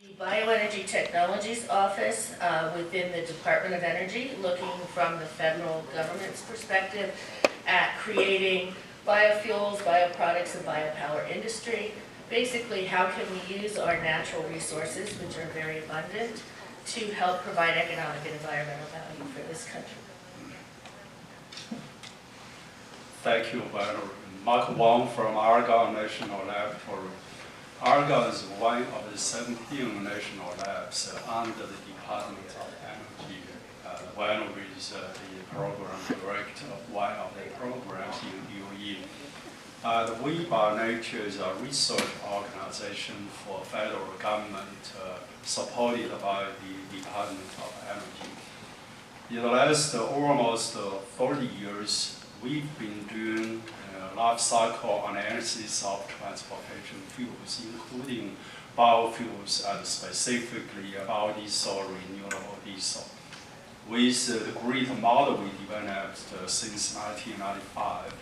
The Bioenergy Technologies Office within the Department of Energy, looking from the federal government's perspective at creating biofuels, bioproducts, and biopower industry. Basically, how can we use our natural resources, which are very abundant, to help provide economic and environmental value for this country. Thank you, Valerie. Mark Wong from Argonne National Laboratory. Argonne is one of the 17 national labs under the Department of Energy. Valerie is the program director of one of the programs in DOE. We by nature is a research organization for federal government supported by the Department of Energy. In the last almost 30 years, we've been doing life cycle analysis of transportation fuels, including biofuels and specifically biodiesel, renewable diesel. With the GREAT model we developed since 1995,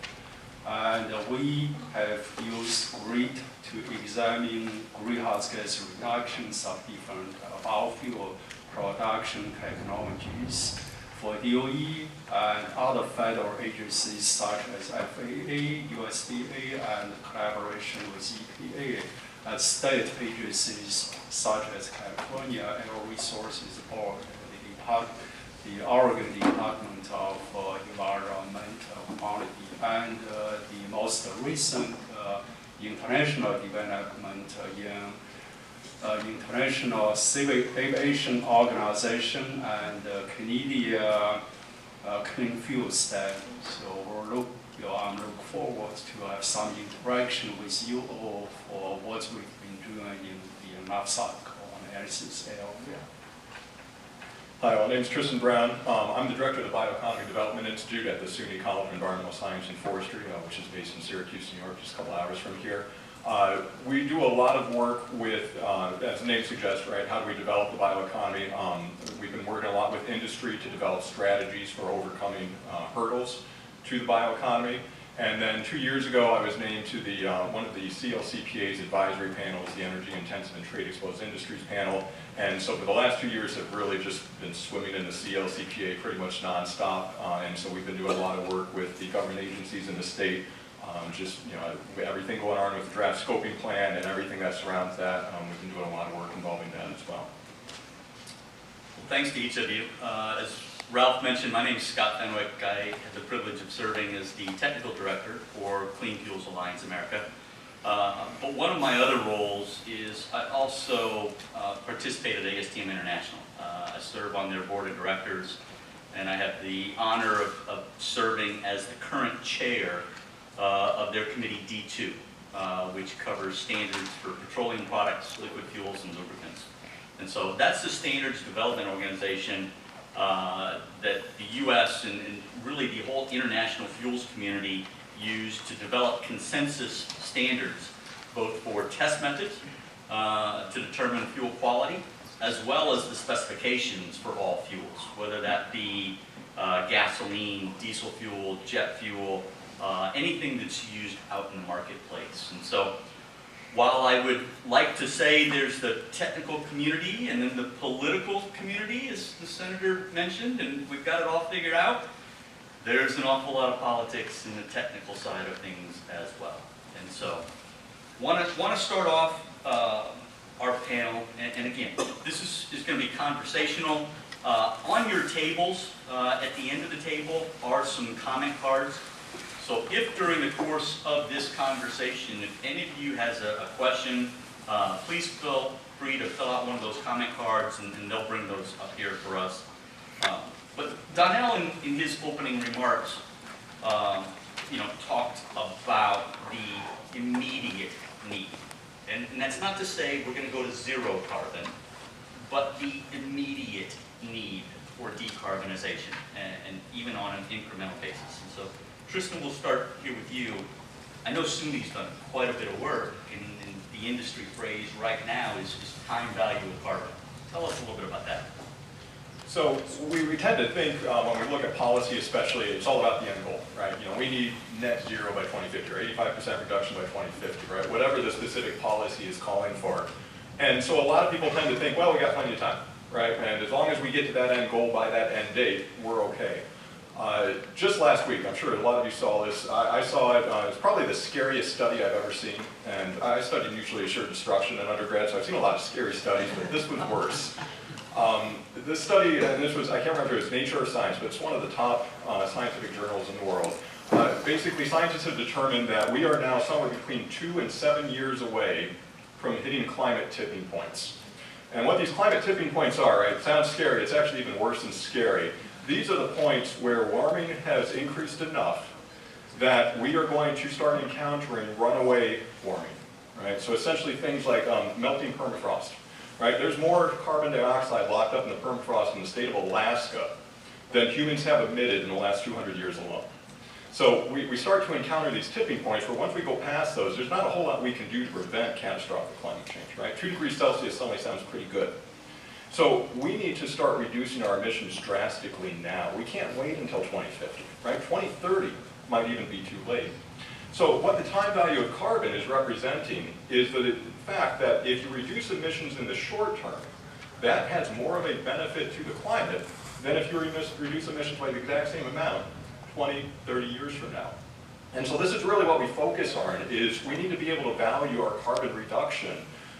and we have used GREAT to examine greenhouse gas reductions of different biofuel production technologies for DOE and other federal agencies such as FAA, USDA, and collaboration with EPA, and state agencies such as California Air Resources Board, the Oregon Department of Environmental Quality, and the most recent international development in International Civil Aviation Organization and Canadian Clean Fuel Standard. So I'm looking forward to have some interaction with you all for what we've been doing in the life cycle analysis area. Hi, my name is Tristan Brown. I'm the director of the Bioeconomy Development Institute at the SUNY College of Environmental Science and Forestry, which is based in Syracuse, New York, just a couple hours from here. We do a lot of work with, as the name suggests, right, how do we develop the bioeconomy? We've been working a lot with industry to develop strategies for overcoming hurdles to the bioeconomy. And then 2 years ago, I was named to the one of the CLCPA's advisory panels, the Energy Intensive and Trade Exposed Industries panel. And so for the last 2 years, have really just been swimming in the CLCPA pretty much nonstop. And so we've been doing a lot of work with the government agencies in the state. Just, everything going on with the draft scoping plan and everything that surrounds that. We've been doing a lot of work involving that as well. Thanks to each of you. As Ralph mentioned, my name is Scott Fenwick. I have the privilege of serving as the technical director for Clean Fuels Alliance America. But one of my other roles is I also participate at ASTM International. I serve on their board of directors, and I have the honor of serving as the current chair of their committee D2, which covers standards for petroleum products, liquid fuels, and lubricants. And so that's the standards development organization that the U.S. and really the whole international fuels community use to develop consensus standards, both for test methods to determine fuel quality, as well as the specifications for all fuels, whether that be gasoline, diesel fuel, jet fuel, anything that's used out in the marketplace. And so while I would like to say there's the technical community and then the political community, as the senator mentioned, and we've got it all figured out, there's an awful lot of politics in the technical side of things as well. And so want to start off our panel, and again, this is going to be conversational. On your tables, at the end of the table, are some comment cards. So if during the course of this conversation, if any of you has a question, please feel free to fill out one of those comment cards, and they'll bring those up here for us. But Donnell, in his opening remarks, talked about the immediate need. And that's not to say we're going to go to zero carbon, but the immediate need for decarbonization, and even on an incremental basis. And so, Tristan, we'll start here with you. I know SUNY's done quite a bit of work, and the industry phrase right now is time value of carbon. Tell us a little bit about that. So we tend to think when we look at policy especially, it's all about the end goal, right? We need net zero by 2050 or 85% reduction by 2050, right? Whatever the specific policy is calling for. And so a lot of people tend to think, well, we got plenty of time, right? And as long as we get to that end goal by that end date, we're okay. Just last week, I'm sure a lot of you saw this, I saw it, it's probably the scariest study I've ever seen, and I studied mutually assured destruction in undergrad, so I've seen a lot of scary studies, but this was worse. This study, and this was, I can't remember if it was Nature or Science, but it's one of the top scientific journals in the world. Basically, scientists have determined that we are now somewhere between 2 and 7 years away from hitting climate tipping points. And what these climate tipping points are, right, it sounds scary, it's actually even worse than scary. These are the points where warming has increased enough that we are going to start encountering runaway warming, right? So essentially things like melting permafrost, right? There's more carbon dioxide locked up in the permafrost in the state of Alaska than humans have emitted in the last 200 years alone. So we start to encounter these tipping points where once we go past those, there's not a whole lot we can do to prevent catastrophic climate change, right? 2 degrees Celsius suddenly sounds pretty good. So we need to start reducing our emissions drastically now. We can't wait until 2050, right? 2030 might even be too late. So what the time value of carbon is representing is that, in fact, that if you reduce emissions in the short term, that has more of a benefit to the climate than if you reduce emissions by the exact same amount 20, 30 years from now. And so this is really what we focus on, is we need to be able to value our carbon reduction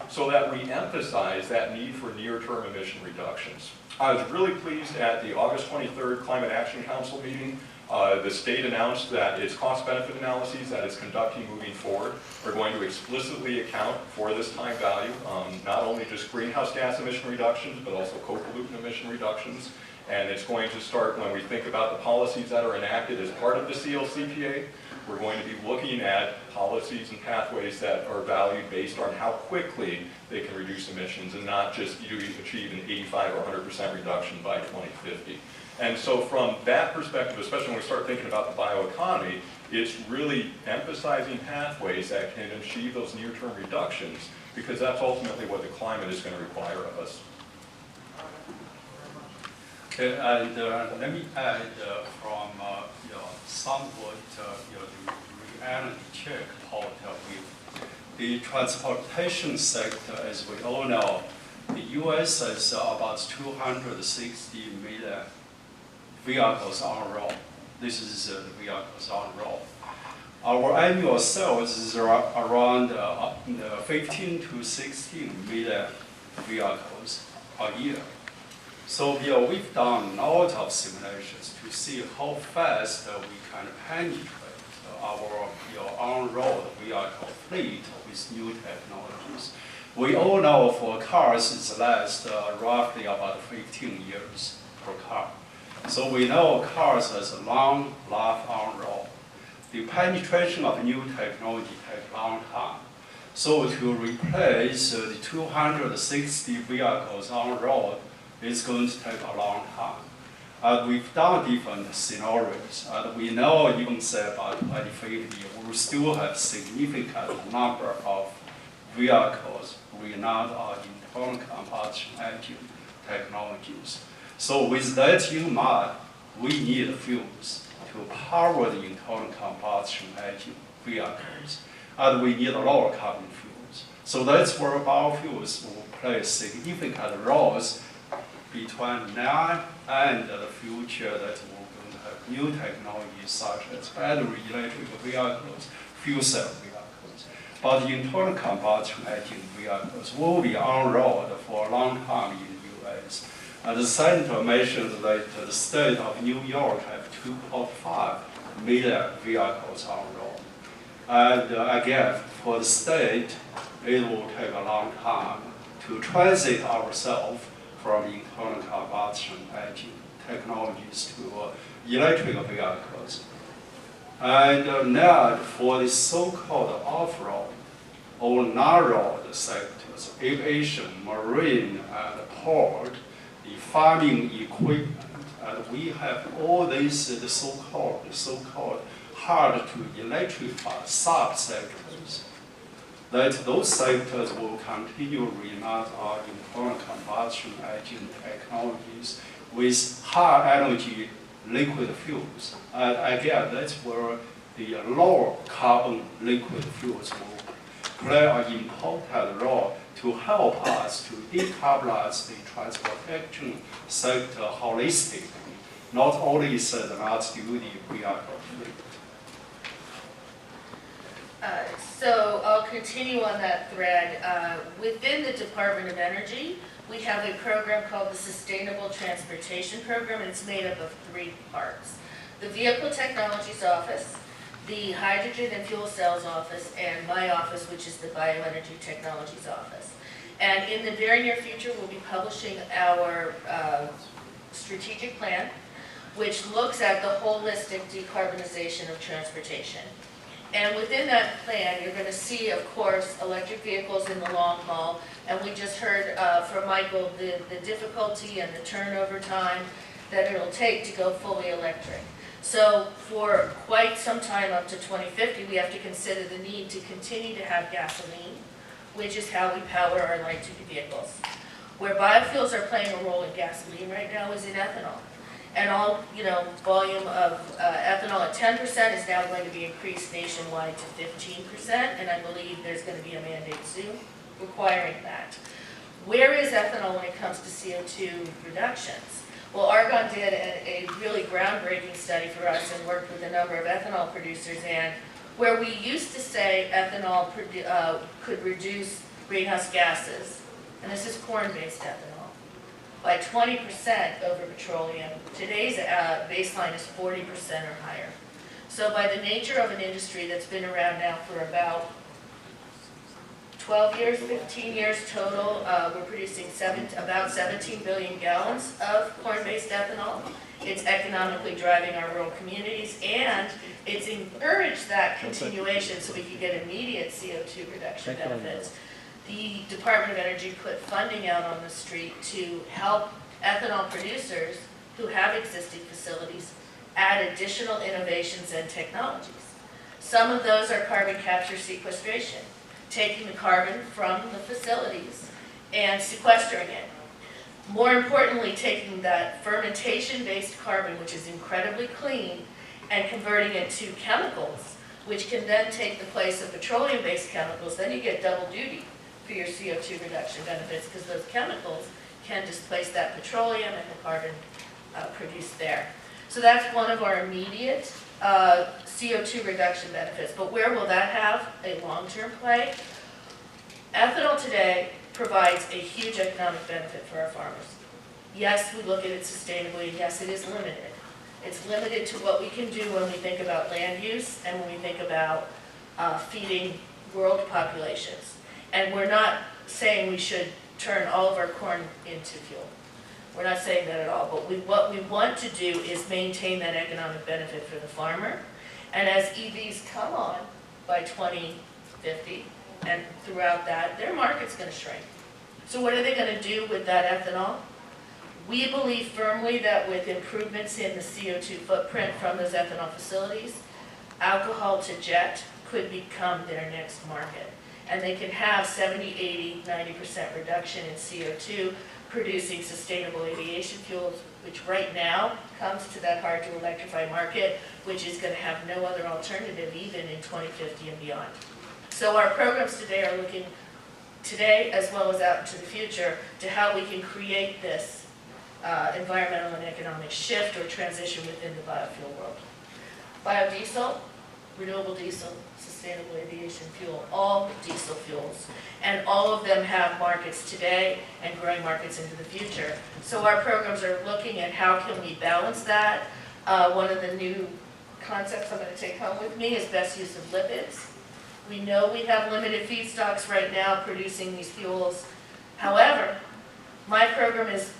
so that we emphasize that need for near-term emission reductions. I was really pleased at the August 23rd Climate Action Council meeting. The state announced that its cost-benefit analyses that it's conducting moving forward are going to explicitly account for this time value, not only just greenhouse gas emission reductions, but also co-pollutant emission reductions. And it's going to start, when we think about the policies that are enacted as part of the CLCPA, we're going to be looking at policies and pathways that are valued based on how quickly they can reduce emissions and not just you achieve an 85 or 100% reduction by 2050. And so from that perspective, especially when we start thinking about the bioeconomy, it's really emphasizing pathways that can achieve those near-term reductions, because that's ultimately what the climate is going to require of us. Okay, and let me add from somewhat the reality check point of view. The transportation sector, as we all know, the U.S. has about 260 million vehicles on road. This is the vehicles on road. Our annual sales is around 15 to 16 million vehicles a year. So we've done a lot of simulations to see how fast we can penetrate our on-road vehicle fleet with new technologies. We all know for cars it lasts roughly about 15 years per car. So we know cars has a long life on road. The penetration of new technology takes a long time. So to replace the 260 vehicles on road, it's going to take a long time. We've done different scenarios, and we know even say by 2050, we will still have significant number of vehicles relying on internal combustion engine technologies. So with that in mind, we need fuels to power the internal combustion engine vehicles, and we need lower carbon fuels. So that's where biofuels will play significant roles between now and the future, that we're going to have new technologies such as battery electric vehicles, fuel cell vehicles. But the internal combustion engine vehicles will be on road for a long time in the US. And the Senator mentioned that the state of New York have 2.5 million vehicles on road. And again, for the state, it will take a long time to transit ourselves from internal combustion engine technologies to electric vehicles. And now for the so-called off-road or non-road sectors, aviation, marine, and port, the farming equipment, and we have all these the so-called hard to electrify sub-sectors. That those sectors will continue to rely on internal combustion engine technologies with high energy liquid fuels. And again, that's where the lower carbon liquid fuels will play an important role to help us to decarbonize the transportation sector holistically. Not only is the last duty we are complete. So I'll continue on that thread. Within the Department of Energy, we have a program called the Sustainable Transportation Program, and it's made up of 3 parts. The Vehicle Technologies Office, the Hydrogen and Fuel Cells Office, and my office, which is the Bioenergy Technologies Office. And in the very near future, we'll be publishing our strategic plan, which looks at the holistic decarbonization of transportation. And within that plan, you're going to see, of course, electric vehicles in the long haul. And we just heard from Michael the difficulty and the turnover time that it'll take to go fully electric. So for quite some time, up to 2050, we have to consider the need to continue to have gasoline, which is how we power our light-duty vehicles. Where biofuels are playing a role in gasoline right now is in ethanol. And all, volume of ethanol at 10% is now going to be increased nationwide to 15%, and I believe there's going to be a mandate soon requiring that. Where is ethanol when it comes to CO2 reductions? Well, Argonne did a really groundbreaking study for us and worked with a number of ethanol producers, and where we used to say ethanol could reduce greenhouse gases, and this is corn-based ethanol, by 20% over petroleum. Today's baseline is 40% or higher. So by the nature of an industry that's been around now for about 12 years, 15 years total, we're producing about 17 billion gallons of corn-based ethanol. It's economically driving our rural communities, and it's encouraged that continuation so we can get immediate CO2 reduction benefits. The Department of Energy put funding out on the street to help ethanol producers who have existing facilities add additional innovations and technologies. Some of those are carbon capture sequestration, taking the carbon from the facilities and sequestering it. More importantly, taking that fermentation-based carbon, which is incredibly clean, and converting it to chemicals, which can then take the place of petroleum-based chemicals. Then you get double duty for your CO2 reduction benefits, because those chemicals can displace that petroleum and the carbon produced there. So that's one of our immediate CO2 reduction benefits. But where will that have a long-term play? Ethanol today provides a huge economic benefit for our farmers. Yes, we look at it sustainably, and yes, it is limited. It's limited to what we can do when we think about land use and when we think about feeding world populations. And we're not saying we should turn all of our corn into fuel. We're not saying that at all. But what we want to do is maintain that economic benefit for the farmer. And as EVs come on by 2050 and throughout that, their market's going to shrink. So what are they going to do with that ethanol? We believe firmly that with improvements in the CO2 footprint from those ethanol facilities, alcohol to jet could become their next market. And they can have 70, 80, 90% reduction in CO2, producing sustainable aviation fuels, which right now comes to that hard to electrify market, which is going to have no other alternative even in 2050 and beyond. So our programs today are looking today as well as out into the future to how we can create this environmental and economic shift or transition within the biofuel world. Biodiesel, renewable diesel, sustainable aviation fuel, all diesel fuels. And all of them have markets today and growing markets into the future. So our programs are looking at how can we balance that. One of the new concepts I'm going to take home with me is best use of lipids. We know we have limited feedstocks right now producing these fuels. However, my program is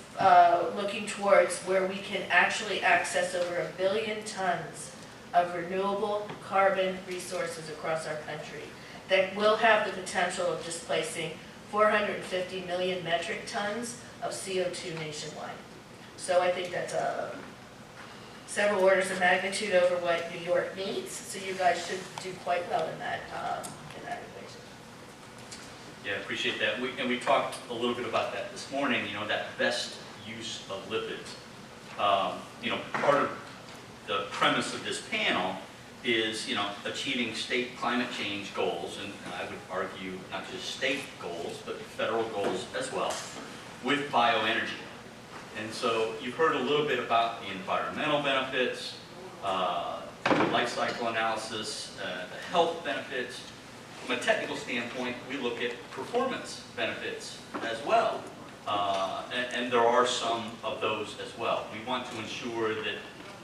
looking towards where we can actually access over 1 billion tons of renewable carbon resources across our country that will have the potential of displacing 450 million metric tons of CO2 nationwide. So I think that's several orders of magnitude over what New York needs, so you guys should do quite well in that equation. Yeah, I appreciate that. We talked a little bit about that this morning, that best use of lipids. Part of the premise of this panel is, achieving state climate change goals, and I would argue not just state goals, but federal goals as well with bioenergy. And so you've heard a little bit about the environmental benefits, the life cycle analysis, the health benefits. From a technical standpoint, we look at performance benefits as well. And there are some of those as well. We want to ensure that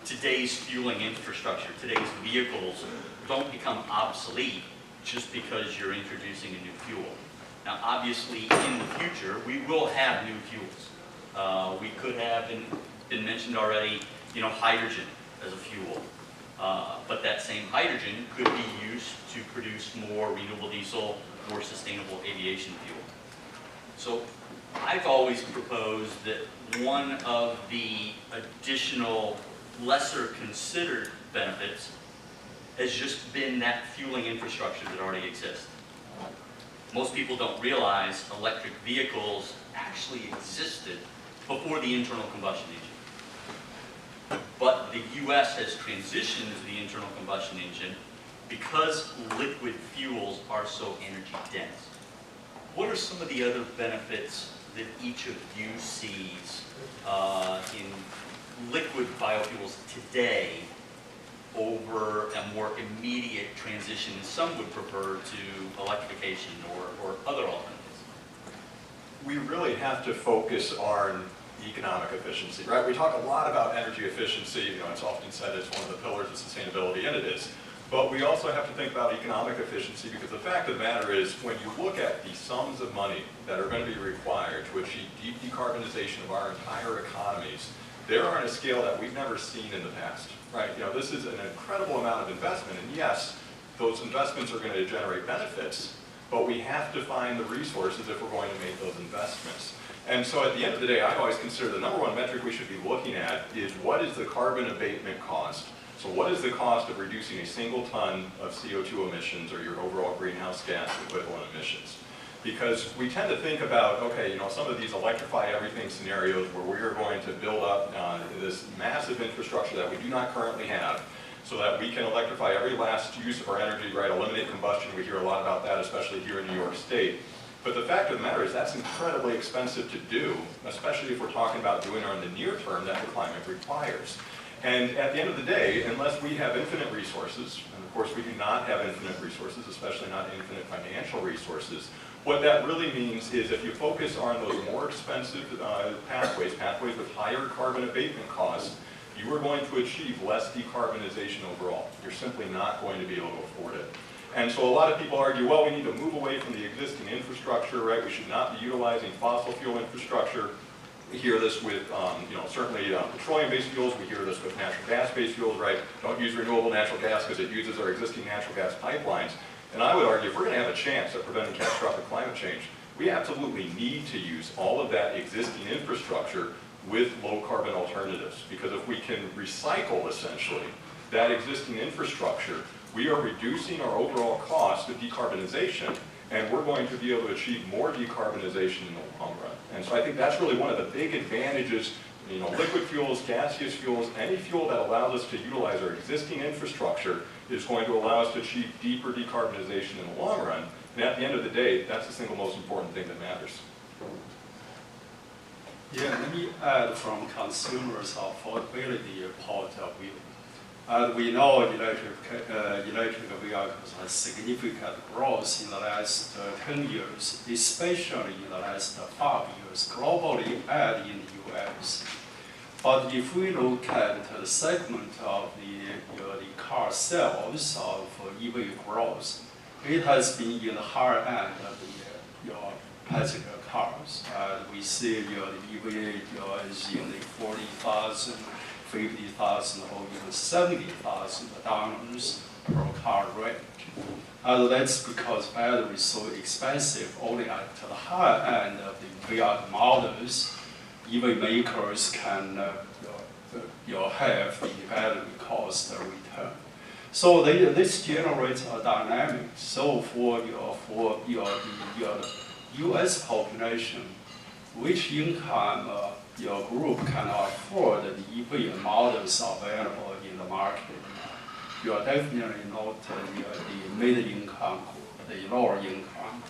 today's fueling infrastructure, today's vehicles don't become obsolete just because you're introducing a new fuel. Now, obviously, in the future, we will have new fuels. We could have been mentioned already, hydrogen as a fuel. But that same hydrogen could be used to produce more renewable diesel, more sustainable aviation fuel. So I've always proposed that one of the additional lesser considered benefits has just been that fueling infrastructure that already exists. Most people don't realize electric vehicles actually existed before the internal combustion engine. But the US has transitioned to the internal combustion engine because liquid fuels are so energy dense. What are some of the other benefits that each of you sees in liquid biofuels today over a more immediate transition some would prefer to electrification or other alternatives? We really have to focus on economic efficiency, right? We talk a lot about energy efficiency. It's often said it's one of the pillars of sustainability, and it is. But we also have to think about economic efficiency, because the fact of the matter is, when you look at the sums of money that are going to be required to achieve deep decarbonization of our entire economies, they're on a scale that we've never seen in the past, right? This is an incredible amount of investment, and yes, those investments are going to generate benefits, but we have to find the resources if we're going to make those investments. And so at the end of the day, I always consider the number one metric we should be looking at is what is the carbon abatement cost? So what is the cost of reducing a single ton of CO2 emissions or your overall greenhouse gas equivalent emissions? Because we tend to think about, okay, some of these electrify everything scenarios where we are going to build up this massive infrastructure that we do not currently have so that we can electrify every last use of our energy, right? Eliminate combustion. We hear a lot about that, especially here in New York State. But the fact of the matter is that's incredibly expensive to do, especially if we're talking about doing it in the near term that the climate requires. And at the end of the day, unless we have infinite resources, and of course we do not have infinite resources, especially not infinite financial resources, what that really means is if you focus on those more expensive pathways with higher carbon abatement costs, you are going to achieve less decarbonization overall. You're simply not going to be able to afford it. And so a lot of people argue, well, we need to move away from the existing infrastructure, right? We should not be utilizing fossil fuel infrastructure. We hear this with, certainly petroleum-based fuels. We hear this with natural gas-based fuels, right? Don't use renewable natural gas because it uses our existing natural gas pipelines. And I would argue if we're going to have a chance at preventing catastrophic climate change, we absolutely need to use all of that existing infrastructure with low-carbon alternatives. Because if we can recycle, essentially, that existing infrastructure, we are reducing our overall cost of decarbonization, and we're going to be able to achieve more decarbonization in the long run. And so I think that's really one of the big advantages, liquid fuels, gaseous fuels, any fuel that allows us to utilize our existing infrastructure is going to allow us to achieve deeper decarbonization in the long run. And at the end of the day, that's the single most important thing that matters. Yeah, let me add from consumers' affordability point of view. We know electric vehicles have significant growth in the last 10 years, especially in the last 5 years, globally and in the US. But if we look at the segment of the car sales of EV growth, it has been in the higher end of the passenger cars. We see the EV is in the 40,000, 50,000 or even 70,000 dollars per car range. And that's because battery is so expensive only at the higher end of the vehicle models. EV makers can have the battery cost return. So this generates a dynamic. So for the US population, which income your group can afford the EV models available in the market. You are definitely not the mid-income group, the lower income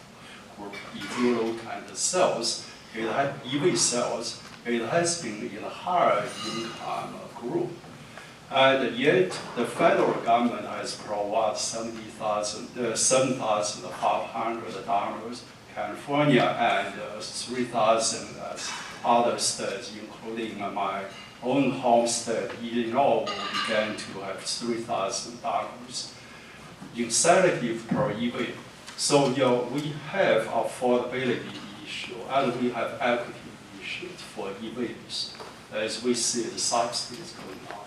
group. If you look and the sales, EV sales, it has been in a higher income group. And yet, the federal government has provided $7,500, California, and 3,000 other states, including my own home state, Illinois, will begin to have $3,000 incentive per EV. So we have affordability issue and we have equity issues for EVs as we see the subsidies going on.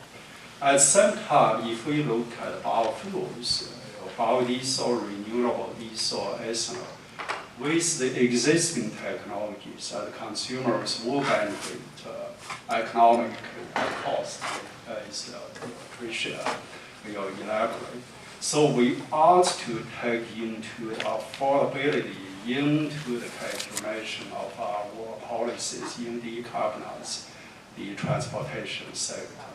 At the same time, if we look at biofuels, biodiesel, renewable diesel, ethanol, with the existing technologies, consumers will benefit economic cost, as Tricia will elaborate. So we ought to take into affordability into the calculation of our policies in decarbonize the transportation sector.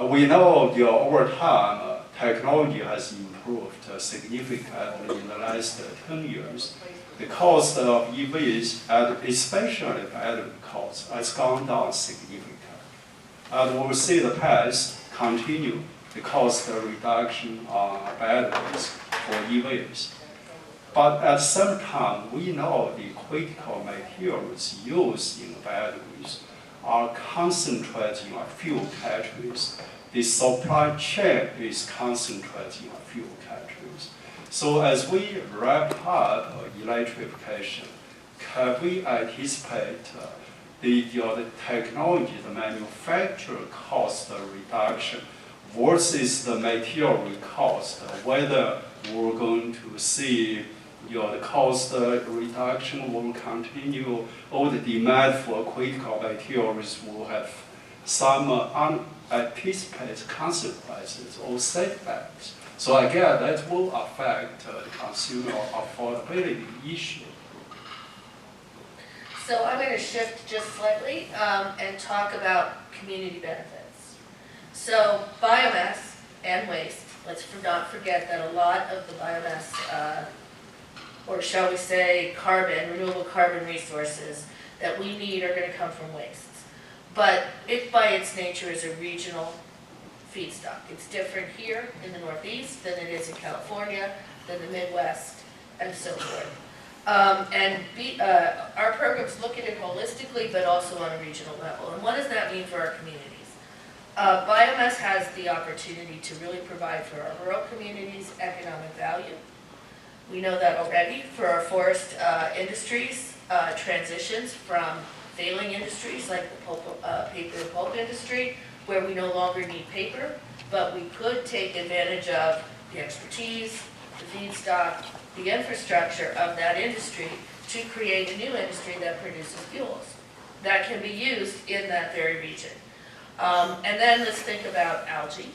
We know over time, technology has improved significantly in the last 10 years. The cost of EVs, especially battery costs, has gone down significantly. And we'll see the path continue the cost reduction on batteries for EVs. But at the same time, we know the critical materials used in batteries are concentrated in fuel categories. The supply chain is concentrated in fuel categories. So as we wrap up electrification, can we anticipate the technology, the manufacturer cost reduction versus the material cost, whether we're going to see the cost reduction will continue, or the demand for critical materials will have some unanticipated consequences or setbacks. So again, that will affect the consumer affordability issue. So I'm going to shift just slightly and talk about community benefits. So biomass and waste, let's not forget that a lot of the biomass, or shall we say renewable carbon resources that we need are going to come from wastes. But it by its nature is a regional feedstock. It's different here in the Northeast than it is in California, than the Midwest, and so forth. Our programs look at it holistically, but also on a regional level. And what does that mean for our communities? Biomass has the opportunity to really provide for our rural communities economic value. We know that already for our forest industries, transitions from failing industries like the paper and pulp industry, where we no longer need paper, but we could take advantage of the expertise, the feedstock, the infrastructure of that industry to create a new industry that produces fuels that can be used in that very region. And then let's think about algae.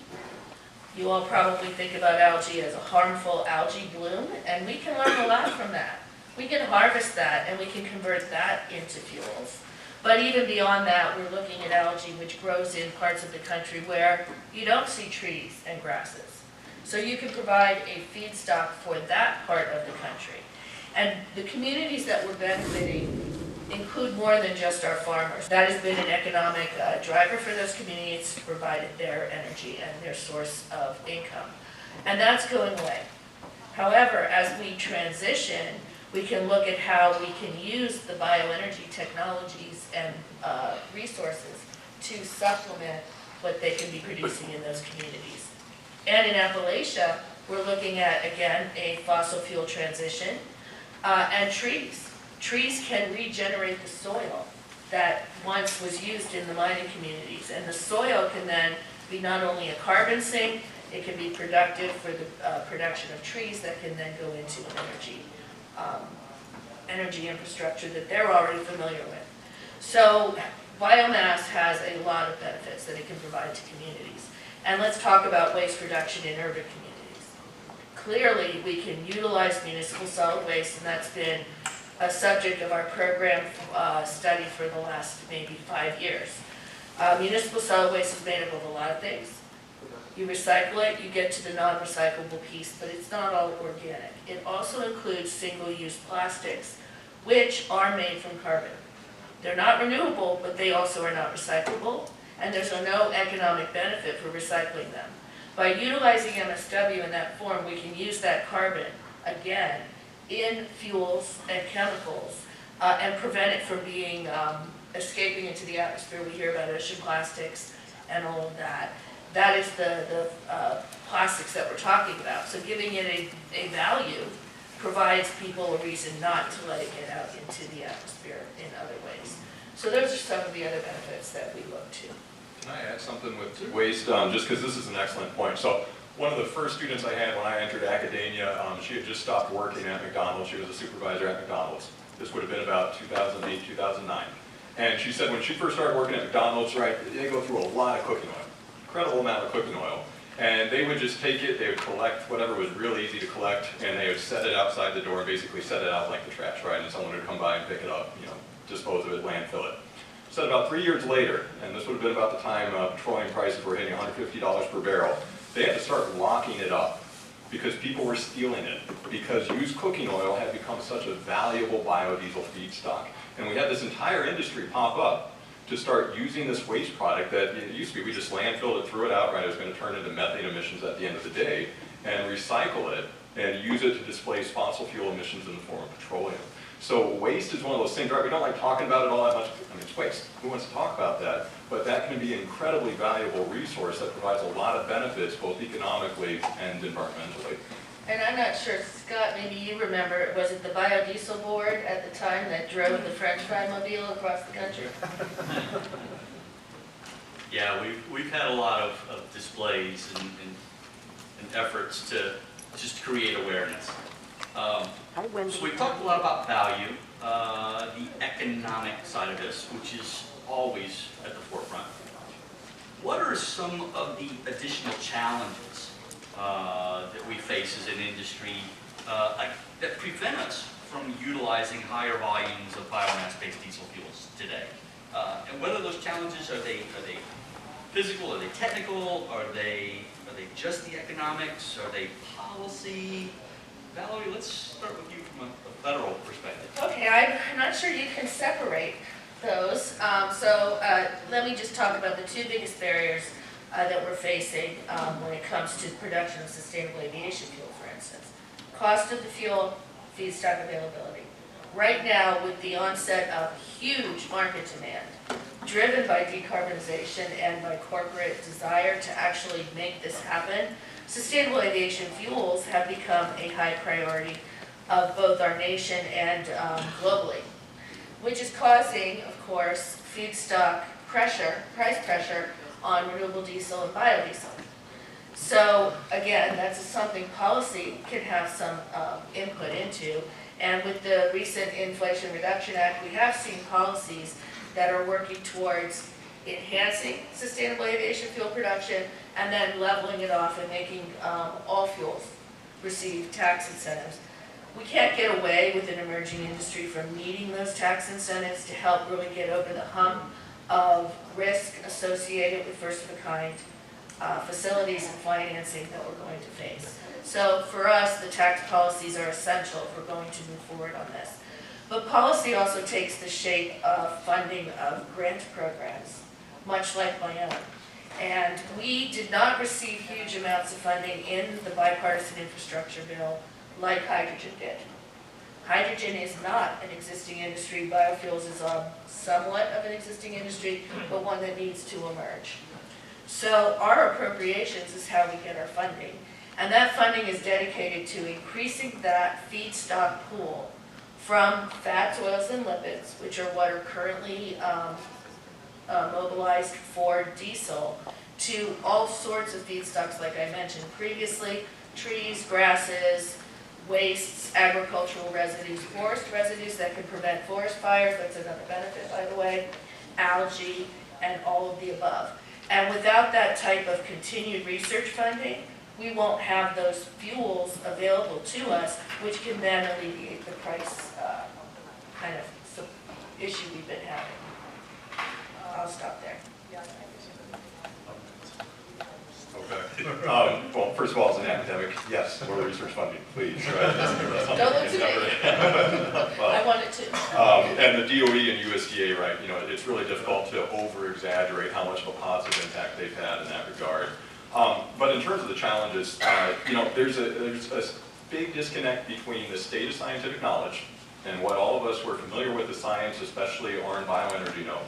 You all probably think about algae as a harmful algae bloom, and we can learn a lot from that. We can harvest that and we can convert that into fuels. But even beyond that, we're looking at algae which grows in parts of the country where you don't see trees and grasses. So you can provide a feedstock for that part of the country. And the communities that we're benefiting include more than just our farmers. That has been an economic driver for those communities to provide their energy and their source of income. And that's going away. However, as we transition, we can look at how we can use the bioenergy technologies and resources to supplement what they can be producing in those communities. And in Appalachia, we're looking at, again, a fossil fuel transition and trees. Trees can regenerate the soil that once was used in the mining communities. And the soil can then be not only a carbon sink, it can be productive for the production of trees that can then go into an energy infrastructure that they're already familiar with. So biomass has a lot of benefits that it can provide to communities. And let's talk about waste reduction in urban communities. Clearly, we can utilize municipal solid waste, and that's been a subject of our program study for the last maybe 5 years. Municipal solid waste is made up of a lot of things. You recycle it, you get to the non-recyclable piece, but it's not all organic. It also includes single-use plastics, which are made from carbon. They're not renewable, but they also are not recyclable, and there's no economic benefit for recycling them. By utilizing MSW in that form, we can use that carbon, again, in fuels and chemicals, and prevent it from being, escaping into the atmosphere. We hear about ocean plastics and all of that. That is the plastics that we're talking about. So giving it a value provides people a reason not to let it get out into the atmosphere in other ways. So those are some of the other benefits that we look to. Can I add something with waste, just because this is an excellent point. So one of the first students I had when I entered academia, she had just stopped working at McDonald's. She was a supervisor at McDonald's. This would have been about 2008, 2009. And she said when she first started working at McDonald's, right, they go through a lot of cooking oil, incredible amount of cooking oil. And they would just take it, they would collect whatever was real easy to collect, and they would set it outside the door and basically set it out like the trash, right? And someone would come by and pick it up, dispose of it, landfill it. So about 3 years later, and this would have been about the time petroleum prices were hitting $150 per barrel, they had to start locking it up because people were stealing it, because used cooking oil had become such a valuable biodiesel feedstock. And we had this entire industry pop up to start using this waste product that it used to be we just landfilled it, threw it out, right? It was going to turn into methane emissions at the end of the day, and recycle it and use it to displace fossil fuel emissions in the form of petroleum. So waste is one of those things, right? We don't like talking about it all that much. I mean, it's waste. Who wants to talk about that? But that can be an incredibly valuable resource that provides a lot of benefits, both economically and environmentally. And I'm not sure, Scott, maybe you remember, was it the biodiesel board at the time that drove the French fry mobile across the country? Yeah, we've had a lot of displays and efforts to just create awareness. So we've talked a lot about value, the economic side of this, which is always at the forefront. What are some of the additional challenges that we face as an industry that prevent us from utilizing higher volumes of biomass-based diesel fuels today? And whether those challenges, are they physical, are they technical, are they just the economics, are they policy? Valerie, let's start with you from a federal perspective. Okay, I'm not sure you can separate those. Let me just talk about the two biggest barriers that we're facing when it comes to production of sustainable aviation fuel, for instance. Cost of the fuel, feedstock availability. Right now, with the onset of huge market demand, driven by decarbonization and by corporate desire to actually make this happen, sustainable aviation fuels have become a high priority of both our nation and globally, which is causing, of course, feedstock pressure, price pressure on renewable diesel and biodiesel. So again, that's something policy can have some input into. And with the recent Inflation Reduction Act, we have seen policies that are working towards enhancing sustainable aviation fuel production and then leveling it off and making all fuels receive tax incentives. We can't get away with an emerging industry from needing those tax incentives to help really get over the hump of risk associated with first-of-a-kind facilities and financing that we're going to face. So for us, the tax policies are essential if we're going to move forward on this. But policy also takes the shape of funding of grant programs, much like my own. And we did not receive huge amounts of funding in the bipartisan infrastructure bill like hydrogen did. Hydrogen is not an existing industry. Biofuels is somewhat of an existing industry, but one that needs to emerge. So our appropriations is how we get our funding. And that funding is dedicated to increasing that feedstock pool from fats, oils, and lipids, which are what are currently mobilized for diesel, to all sorts of feedstocks like I mentioned previously, trees, grasses, wastes, agricultural residues, forest residues that can prevent forest fires, that's another benefit by the way, algae, and all of the above. And without that type of continued research funding, we won't have those fuels available to us, which can then alleviate the price kind of issue we've been having. I'll stop there. Okay. Well, first of all, as an academic, yes, more research funding, please. Right? Don't look to me. I want it to. And the DOE and USDA, right, it's really difficult to over-exaggerate how much of a positive impact they've had in that regard. But in terms of the challenges, there's a big disconnect between the state of scientific knowledge and what all of us who are familiar with the science, especially are in bioenergy know,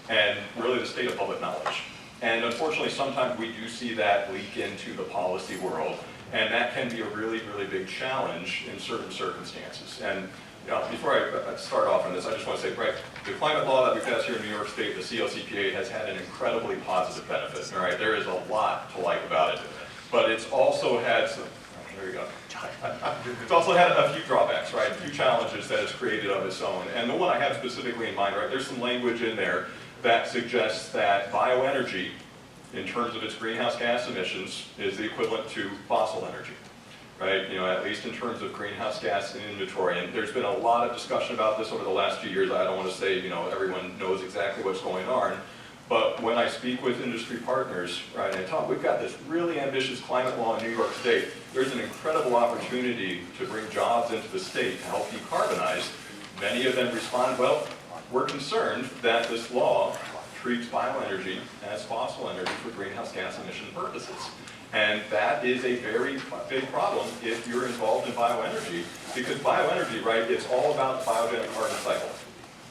and really the state of public knowledge. And unfortunately, sometimes we do see that leak into the policy world, and that can be a really, really big challenge in certain circumstances. And before I start off on this, I just want to say, right, the climate law that we passed here in New York State, the CLCPA, has had an incredibly positive benefit. All right, there is a lot to like about it, but it's also had some. There you go. It's also had a few drawbacks, right? A few challenges that it's created of its own. And the one I have specifically in mind, right, there's some language in there that suggests that bioenergy, in terms of its greenhouse gas emissions, is the equivalent to fossil energy, right? At least in terms of greenhouse gas inventory. And there's been a lot of discussion about this over the last few years. I don't want to say, everyone knows exactly what's going on. But when I speak with industry partners, right, and I talk, we've got this really ambitious climate law in New York State. There's an incredible opportunity to bring jobs into the state to help decarbonize. Many of them respond, well, we're concerned that this law treats bioenergy as fossil energy for greenhouse gas emission purposes. And that is a very big problem if you're involved in bioenergy, because bioenergy, right, it's all about the biogenic carbon cycle.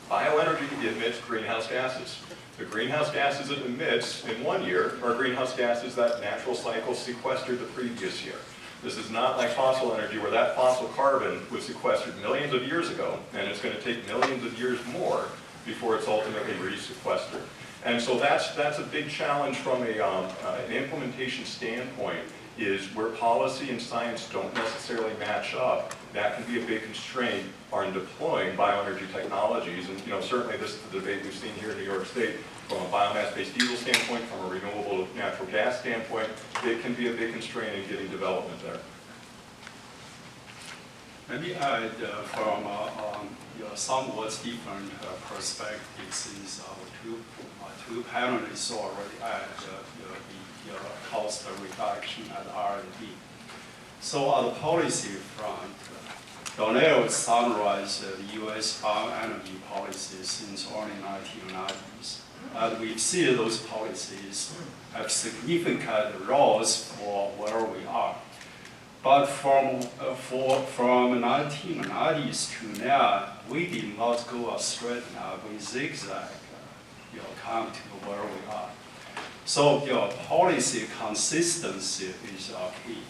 Bioenergy emits greenhouse gases. The greenhouse gases it emits in 1 year are greenhouse gases that natural cycle sequestered the previous year. This is not like fossil energy where that fossil carbon was sequestered millions of years ago, and it's going to take millions of years more before it's ultimately resequestered. And so that's a big challenge from an implementation standpoint, is where policy and science don't necessarily match up. That can be a big constraint on deploying bioenergy technologies. And certainly this is the debate we've seen here in New York State from a biomass-based diesel standpoint, from a renewable natural gas standpoint. It can be a big constraint in getting development there. Maybe add from somewhat different perspectives is two panelists already add the cost reduction and R&D. So on the policy front, Donald summarized the U.S. bioenergy policies since early 1990s. And we see those policies have significant roles for where we are. But from 1990s to now, we did not go a straight line. We zigzag, come to where we are. So policy consistency is key.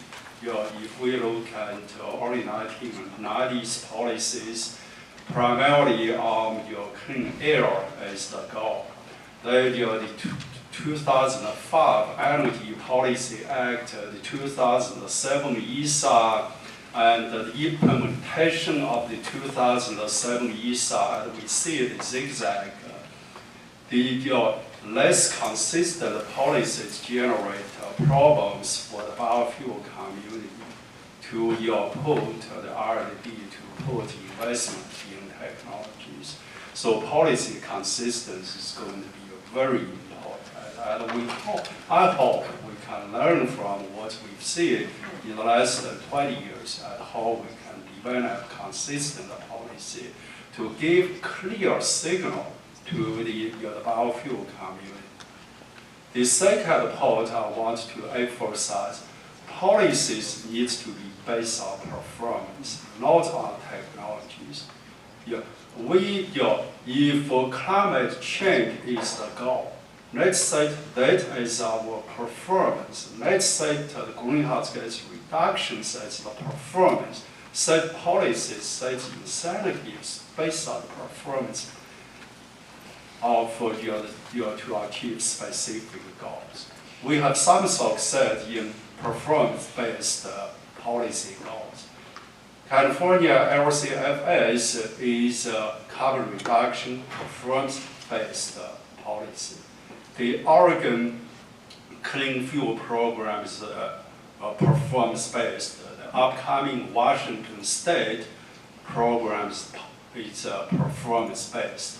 If we look at early 1990s policies, primarily clean air as the goal. The 2005 Energy Policy Act, the 2007 ESA, and the implementation of the 2007 ESA, and we see it zigzag. The less consistent policies generate problems for the biofuel community to put the R&D, to put investment in technologies. So policy consistency is going to be very important. And I hope we can learn from what we've seen in the last 20 years and how we can develop consistent policy to give clear signal to the biofuel community. The second point I want to emphasize, policies needs to be based on performance, not on technologies. If climate change is the goal, let's say that is our performance. Let's say the greenhouse gas reductions as the performance. Set policies, set incentives based on performance to achieve specific goals. We have some success in performance-based policy goals. California LCFS is a carbon reduction performance-based policy. The Oregon Clean Fuel Program is performance-based. The upcoming Washington State program is performance-based.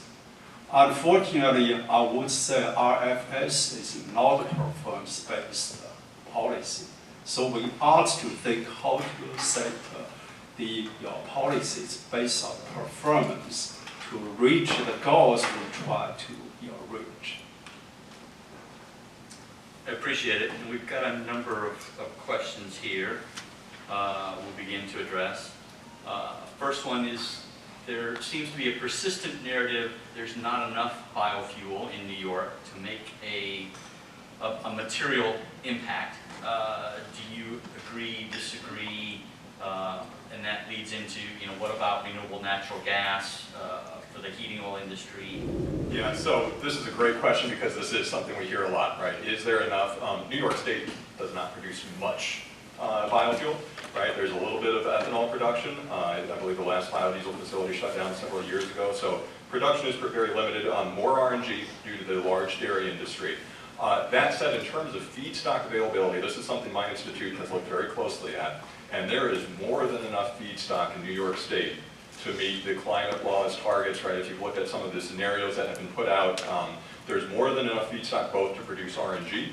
Unfortunately, I would say RFS is not a performance-based policy. So we ought to think how to set the policies based on performance to reach the goals we try to reach. I appreciate it, and we've got a number of questions here we'll begin to address. First one is, there seems to be a persistent narrative there's not enough biofuel in New York to make a material impact. Do you agree, disagree? And that leads into, what about renewable natural gas for the heating oil industry? Yeah, so this is a great question because this is something we hear a lot, right? Is there enough? New York State does not produce much biofuel, right? There's a little bit of ethanol production. I believe the last biodiesel facility shut down several years ago. So production is very limited. More RNG due to the large dairy industry. That said, in terms of feedstock availability, this is something my institute has looked very closely at. And there is more than enough feedstock in New York State to meet the climate law's targets, right? If you've looked at some of the scenarios that have been put out, there's more than enough feedstock both to produce RNG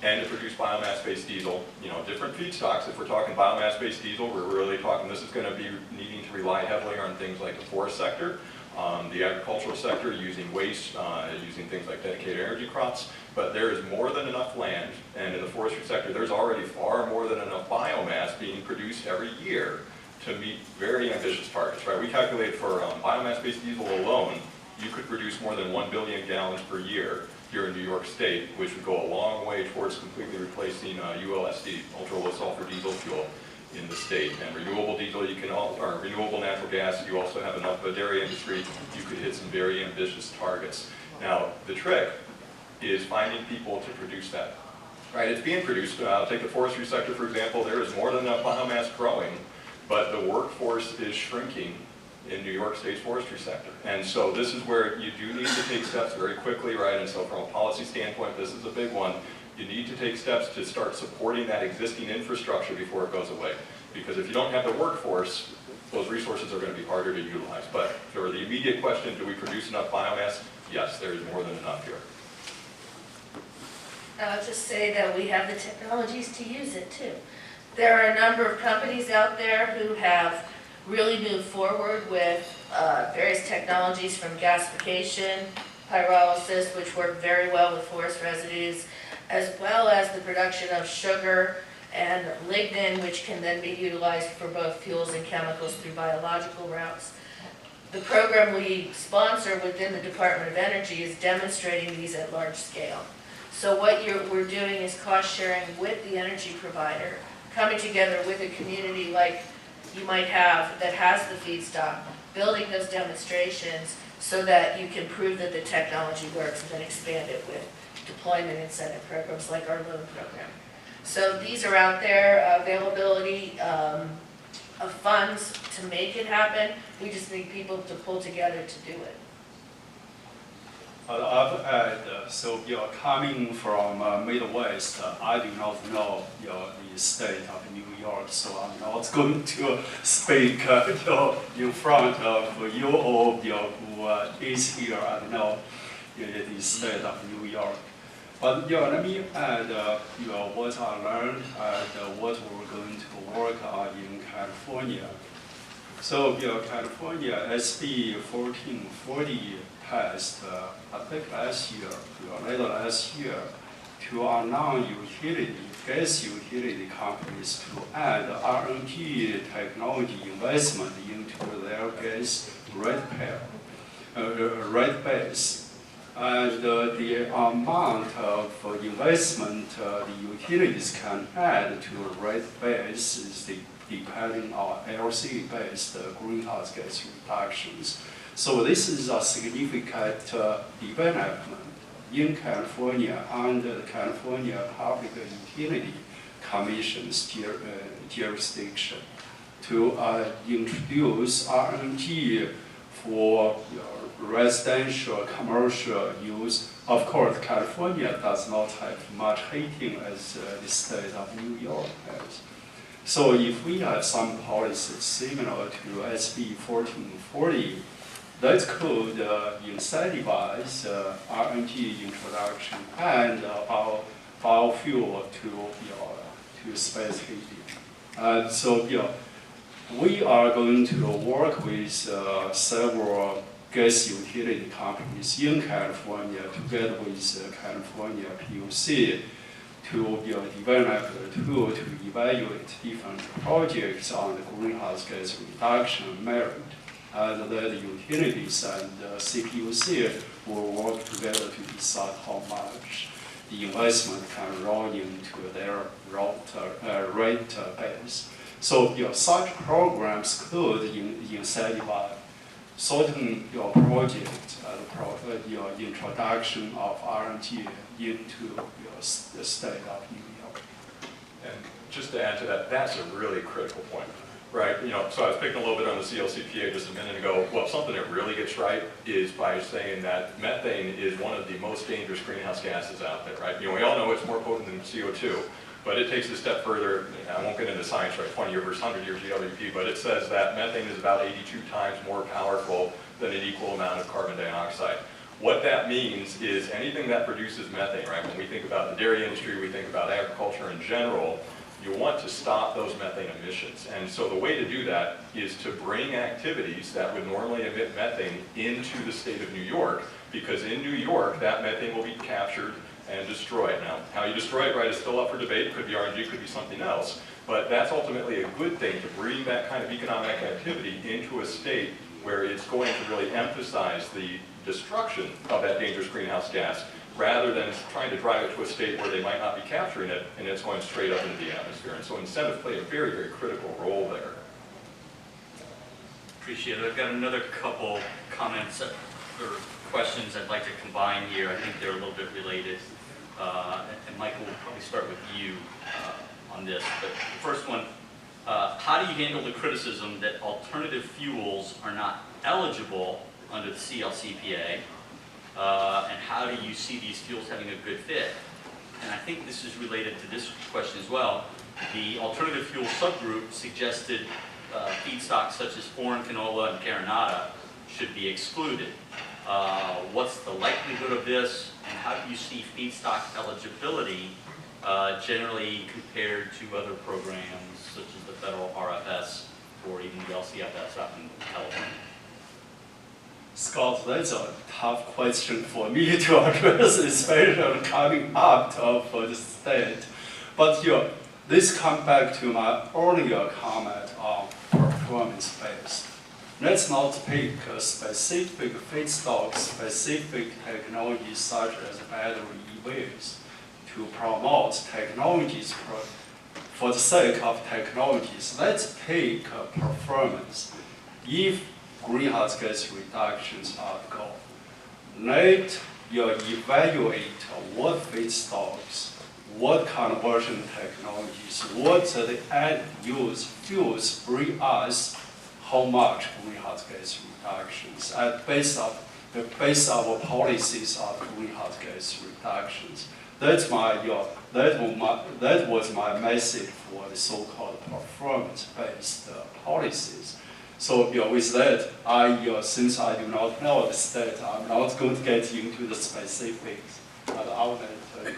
and to produce biomass-based diesel. Different feedstocks. If we're talking biomass-based diesel, we're really talking, this is going to be needing to rely heavily on things like the forest sector, the agricultural sector, using waste, using things like dedicated energy crops. But there is more than enough land, and in the forestry sector, there's already far more than enough biomass being produced every year to meet very ambitious targets, right? We calculate for biomass-based diesel alone, you could produce more than 1 billion gallons per year here in New York State, which would go a long way towards completely replacing ULSD, ultra-low sulfur diesel fuel, in the state. And renewable diesel, or renewable natural gas, you also have enough of a dairy industry, you could hit some very ambitious targets. Now, the trick is finding people to produce that, right? It's being produced. Take the forestry sector, for example. There is more than enough biomass growing, but the workforce is shrinking in New York State's forestry sector. And so this is where you do need to take steps very quickly, right? And so from a policy standpoint, this is a big one. You need to take steps to start supporting that existing infrastructure before it goes away. Because if you don't have the workforce, those resources are going to be harder to utilize. But for the immediate question, do we produce enough biomass? Yes, there is more than enough here. I'll just say that we have the technologies to use it too. There are a number of companies out there who have really moved forward with various technologies from gasification, pyrolysis, which work very well with forest residues, as well as the production of sugar and lignin, which can then be utilized for both fuels and chemicals through biological routes. The program we sponsor within the Department of Energy is demonstrating these at large scale. So what we're doing is cost sharing with the energy provider, coming together with a community like you might have that has the feedstock, building those demonstrations so that you can prove that the technology works and then expand it with deployment incentive programs like our loan program. So these are out there, availability of funds to make it happen. We just need people to pull together to do it. I've add, so coming from Midwest, I do not know the state of New York, so I'm not going to speak in front of you or who is here and know the state of New York. But let me add what I learned and what we're going to work on in California. So California SB 1440 passed, I think last year, later last year, to allow gas utility companies to add RNG technology investment into their gas rate base. And the amount of investment the utilities can add to rate base is depending on LC-based greenhouse gas reductions. So this is a significant development in California under the California Public Utility Commission's jurisdiction to introduce RNG for residential, commercial use. Of course, California does not have much heating as the state of New York has. So if we have some policies similar to SB 1440, that could incentivize RNG introduction and biofuel to space heating. And so, we are going to work with several gas utility companies in California, together with California PUC, to develop a tool to evaluate different projects on the greenhouse gas reduction merit. And the utilities and CPUC will work together to decide how much the investment can roll into their rate base. So such programs could incentivize certain projects and introduction of RNG into the state of New York. And just to add to that, that's a really critical point, right? So I was picking a little bit on the CLCPA just a minute ago. Well, something that really gets right is by saying that methane is one of the most dangerous greenhouse gases out there, right? We all know it's more potent than CO2, but it takes it a step further. I won't get into science, right? 20 year versus 100 year GWP, but it says that methane is about 82 times more powerful than an equal amount of carbon dioxide. What that means is anything that produces methane, right? When we think about the dairy industry, we think about agriculture in general, you want to stop those methane emissions. And so the way to do that is to bring activities that would normally emit methane into the state of New York, because in New York, that methane will be captured and destroyed. Now, how you destroy it, right, is still up for debate. It could be RNG, could be something else. But that's ultimately a good thing, to bring that kind of economic activity into a state where it's going to really emphasize the destruction of that dangerous greenhouse gas, rather than trying to drive it to a state where they might not be capturing it and it's going straight up into the atmosphere. And so incentives play a very, very critical role there. Appreciate it. I've got another couple comments or questions I'd like to combine here. I think they're a little bit related. And Michael, we'll probably start with you on this. But the first one, how do you handle the criticism that alternative fuels are not eligible under the CLCPA? And how do you see these fuels having a good fit? And I think this is related to this question as well. The alternative fuel subgroup suggested feedstocks such as foreign canola and carinata should be excluded. What's the likelihood of this, and how do you see feedstock eligibility generally compared to other programs such as the federal RFS or even the LCFS out in California? Scott, that's a tough question for me to address, especially coming up of the state. But this comes back to my earlier comment on performance based. Let's not pick a specific feedstock, specific technologies such as battery EVs to promote technologies for the sake of technologies. Let's take performance. If greenhouse gas reductions are the goal, let you evaluate what feedstocks, what conversion technologies, what the end use fuels bring us how much greenhouse gas reductions, and based on policies of greenhouse gas reductions. That was my message for the so-called performance-based policies. So with that, since I do not know the state, I'm not going to get into the specifics. But I'll let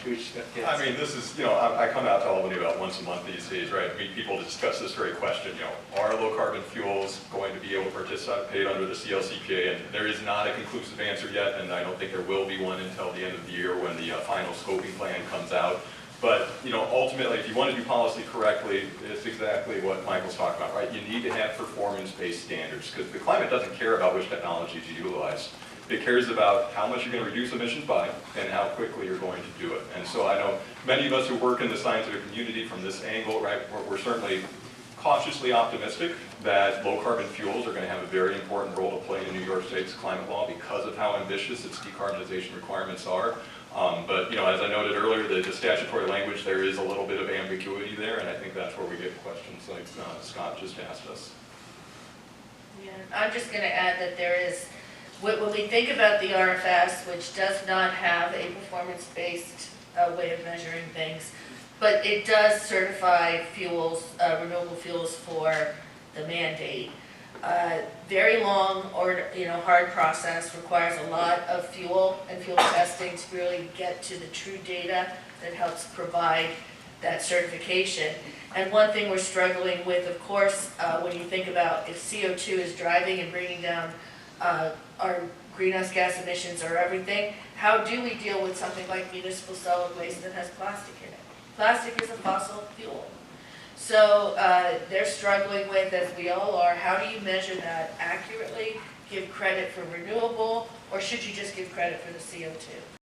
Trish get. I mean, this is, I come out to Albany about once a month these days, right? Meet people to discuss this very question, are low carbon fuels going to be able to participate under the CLCPA? And there is not a conclusive answer yet, and I don't think there will be one until the end of the year when the final scoping plan comes out. But ultimately, if you want to do policy correctly, it's exactly what Michael's talking about, right? You need to have performance-based standards, because the climate doesn't care about which technologies you utilize. It cares about how much you're going to reduce emissions by and how quickly you're going to do it. And so I know many of us who work in the scientific community from this angle, right, we're certainly cautiously optimistic that low carbon fuels are going to have a very important role to play in New York State's climate law because of how ambitious its decarbonization requirements are. But as I noted earlier, the statutory language, there is a little bit of ambiguity there, and I think that's where we get questions like Scott just asked us. Yeah, I'm just going to add that there is, when we think about the RFS, which does not have a performance-based way of measuring things, but it does certify fuels, renewable fuels for the mandate. Very long or hard process, requires a lot of fuel and fuel testing to really get to the true data that helps provide that certification. And one thing we're struggling with, of course, when you think about if CO2 is driving and bringing down our greenhouse gas emissions or everything, how do we deal with something like municipal solid waste that has plastic in it? Plastic is a fossil fuel. So they're struggling with, as we all are, how do you measure that accurately, give credit for renewable, or should you just give credit for the CO2?